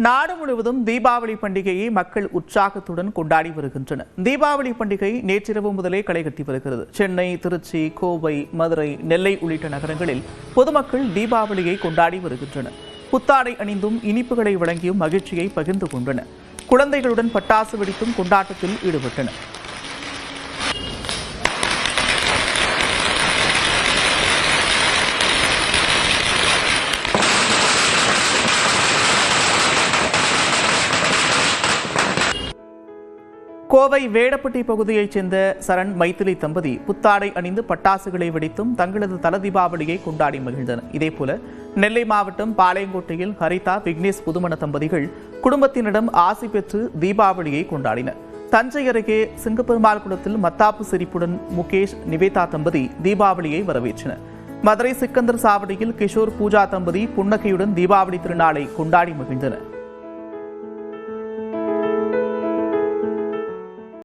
நாடு முழுவதும் தீபாவளி பண்டிகையை மக்கள் உற்சாகத்துடன் கொண்டாடி வருகின்றனர். தீபாவளி பண்டிகை நேற்றிரவு முதலே களைகட்டி வருகிறது. சென்னை, திருச்சி, கோவை, மதுரை, நெல்லை உள்ளிட்ட நகரங்களில் பொதுமக்கள் தீபாவளியை கொண்டாடி வருகின்றனர். புத்தாடை அணிந்தும் இனிப்புகளை வழங்கியும் மகிழ்ச்சியை பகிர்ந்து கொண்டனர். குழந்தைகளுடன் பட்டாசு வெடித்தும் கொண்டாட்டத்தில் ஈடுபட்டனர். கோவை வேடப்பட்டி பகுதியைச் சேர்ந்த சரண், மைத்திலி தம்பதி புத்தாடை அணிந்து பட்டாசுகளை வெடித்தும் தங்களது தல தீபாவளியை கொண்டாடி மகிழ்ந்தனர். இதேபோல நெல்லை மாவட்டம் பாளையங்கோட்டையில் ஹரிதா, விக்னேஷ் புதுமண தம்பதிகள் குடும்பத்தினரிடம் ஆசி பெற்று தீபாவளியை கொண்டாடினர். தஞ்சை அருகே சிங்கப்பெருமாள் குளத்தில் மத்தாப்பு சிரிப்புடன் முகேஷ், நிவேதா தம்பதி தீபாவளியை வரவேற்றனர். மதுரை சிக்கந்தர் சாவடியில் கிஷோர், பூஜா தம்பதி புன்னகையுடன் தீபாவளி திருநாளை கொண்டாடி மகிழ்ந்தனர்.